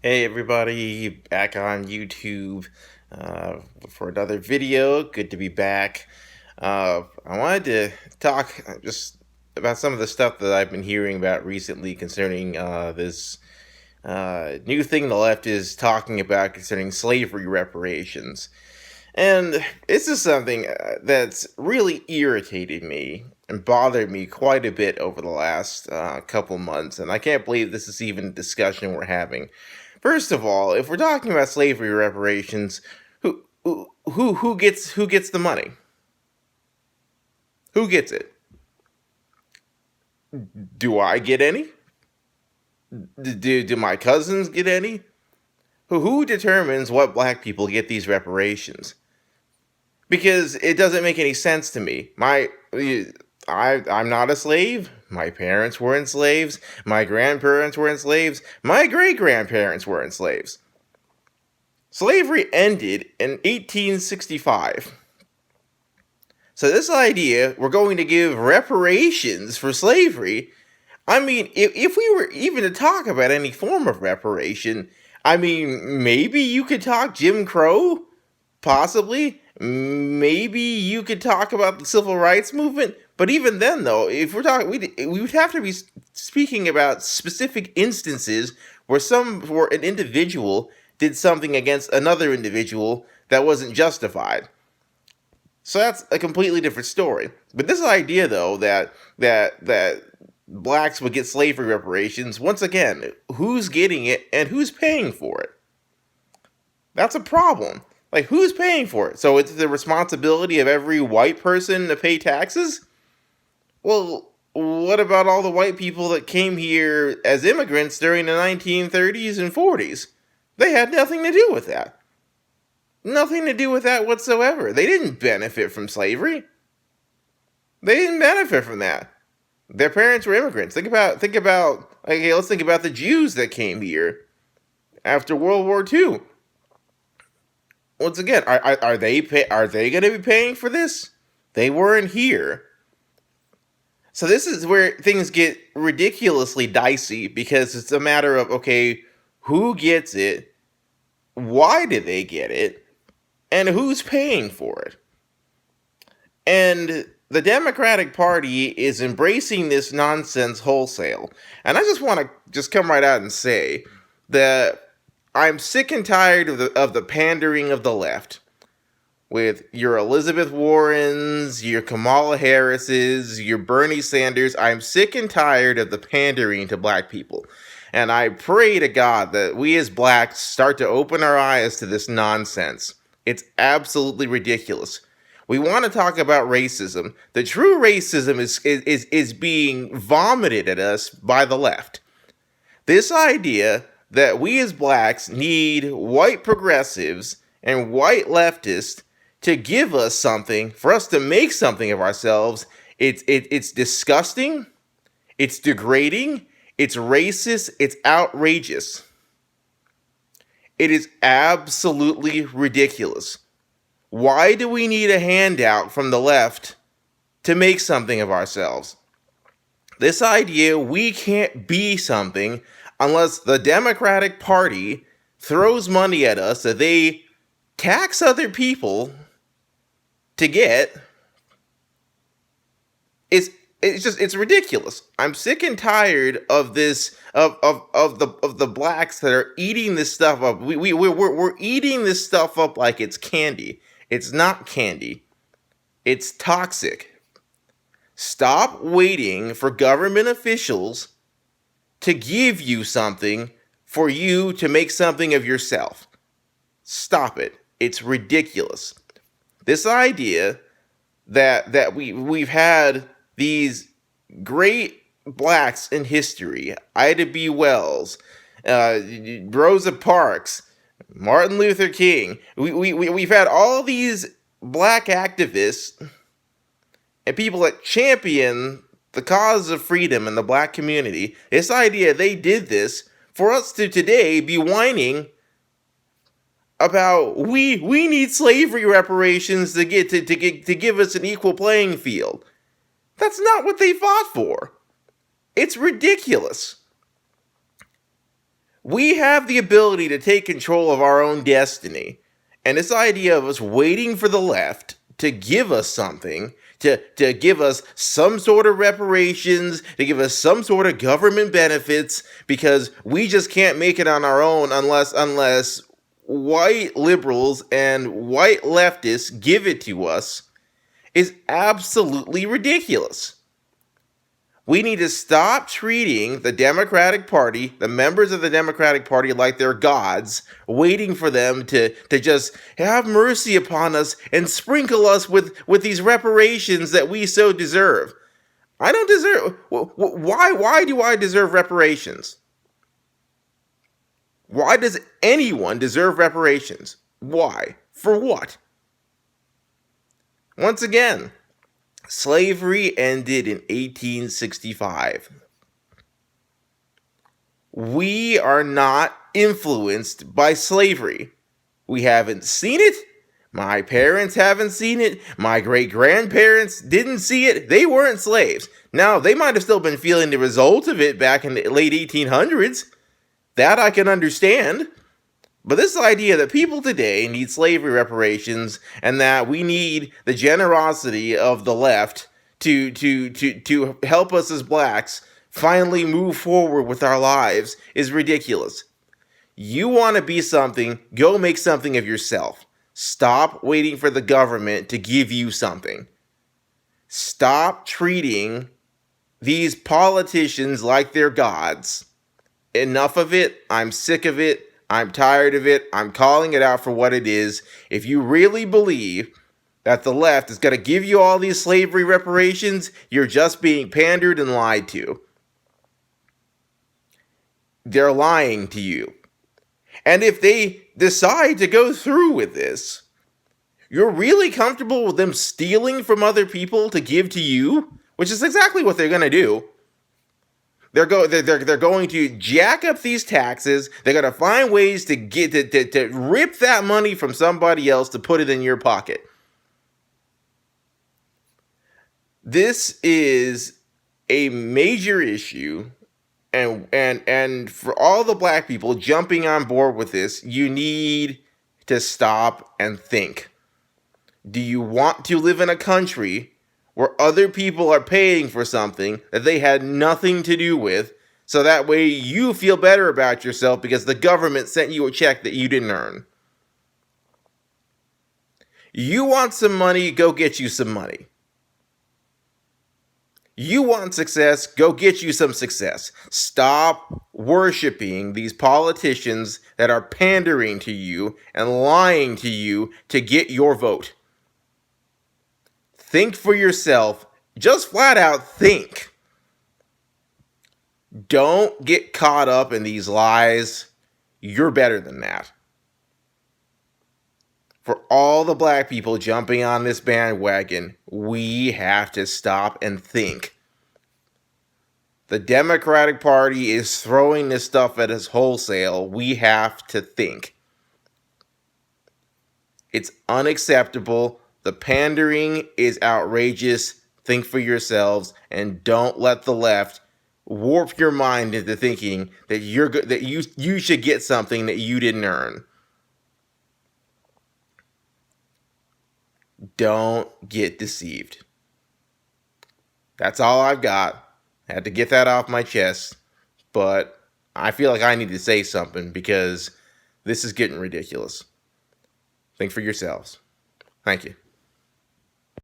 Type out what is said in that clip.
Hey everybody, back on YouTube for another video. Good to be back. I wanted to talk just about some of the stuff that I've been hearing about recently concerning this new thing the left is talking about concerning slavery reparations. And this is something that's really irritated me and bothered me quite a bit over the last couple months, and I can't believe this is even a discussion we're having. First of all, if we're talking about slavery reparations, who gets the money? Who gets it? Do I get any? Do my cousins get any? Who determines what black people get these reparations? Because it doesn't make any sense to me. I'm not a slave. My parents weren't slaves. My grandparents weren't slaves. My great grandparents weren't slaves. Slavery ended in 1865. So this idea, we're going to give reparations for slavery, I mean, if we were even to talk about any form of reparation, I mean, maybe you could talk Jim Crow, possibly. Maybe you could talk about the civil rights movement, but even then, though, if we're talking, we would have to be speaking about specific instances where an individual did something against another individual that wasn't justified. So that's a completely different story. But this idea, though, that blacks would get slavery reparations, once again, who's getting it and who's paying for it? That's a problem. Like, who's paying for it? So it's the responsibility of every white person to pay taxes? Well, what about all the white people that came here as immigrants during the 1930s and 40s? They had nothing to do with that. Nothing to do with that whatsoever. They didn't benefit from slavery. They didn't benefit from that. Their parents were immigrants. Let's think about the Jews that came here after World War II. Once again, are they going to be paying for this? They weren't here. So this is where things get ridiculously dicey, because it's a matter of, okay, who gets it? Why did they get it? And who's paying for it? And the Democratic Party is embracing this nonsense wholesale. And I just want to just come right out and say that I'm sick and tired of the pandering of the left. With your Elizabeth Warrens, your Kamala Harrises, your Bernie Sanders, I'm sick and tired of the pandering to black people. And I pray to God that we as blacks start to open our eyes to this nonsense. It's absolutely ridiculous. We want to talk about racism. The true racism is being vomited at us by the left. This idea that we as blacks need white progressives and white leftists to give us something, for us to make something of ourselves, it's disgusting, it's degrading, it's racist, it's outrageous. It is absolutely ridiculous. Why do we need a handout from the left to make something of ourselves? This idea we can't be something unless the Democratic Party throws money at us that they tax other people to get. It's ridiculous. I'm sick and tired of this of the blacks that are eating this stuff up. We're eating this stuff up like it's candy. It's not candy. It's toxic. Stop waiting for government officials to give you something for you to make something of yourself. Stop it. It's ridiculous. This idea that we've had these great blacks in history, Ida B. Wells, Rosa Parks, Martin Luther King. We've had all these black activists and people that champion the cause of freedom in the black community. This idea they did this for us to today be whining about we need slavery reparations to give us an equal playing field. That's not what they fought for. It's ridiculous. We have the ability to take control of our own destiny. And this idea of us waiting for the left to give us something, to give us some sort of reparations, to give us some sort of government benefits, because we just can't make it on our own unless white liberals and white leftists give it to us, is absolutely ridiculous. We need to stop treating the Democratic Party, the members of the Democratic Party, like they're gods, waiting for them to just have mercy upon us and sprinkle us with these reparations that we so deserve. I don't deserve. Why do I deserve reparations? Why does anyone deserve reparations? Why? For what? Once again, slavery ended in 1865. We are not influenced by slavery. We haven't seen it. My parents haven't seen it. My great-grandparents didn't see it. They weren't slaves. Now, they might have still been feeling the result of it back in the late 1800s. That I can understand. But this idea that people today need slavery reparations and that we need the generosity of the left to help us as blacks finally move forward with our lives is ridiculous. You want to be something, go make something of yourself. Stop waiting for the government to give you something. Stop treating these politicians like they're gods. Enough of it. I'm sick of it. I'm tired of it. I'm calling it out for what it is. If you really believe that the left is going to give you all these slavery reparations, you're just being pandered and lied to. They're lying to you. And if they decide to go through with this, you're really comfortable with them stealing from other people to give to you, which is exactly what they're going to do. They're going to jack up these taxes. They're going to find ways to get to rip that money from somebody else to put it in your pocket. This is a major issue, and for all the black people jumping on board with this, you need to stop and think. Do you want to live in a country where other people are paying for something that they had nothing to do with, so that way you feel better about yourself because the government sent you a check that you didn't earn? You want some money, go get you some money. You want success, go get you some success. Stop worshiping these politicians that are pandering to you and lying to you to get your vote. Think for yourself. Just flat out think. Don't get caught up in these lies. You're better than that. For all the black people jumping on this bandwagon, we have to stop and think. The Democratic Party is throwing this stuff at us wholesale. We have to think. It's unacceptable. The pandering is outrageous. Think for yourselves and don't let the left warp your mind into thinking that you should get something that you didn't earn. Don't get deceived. That's all I've got. I had to get that off my chest, but I feel like I need to say something because this is getting ridiculous. Think for yourselves. Thank you.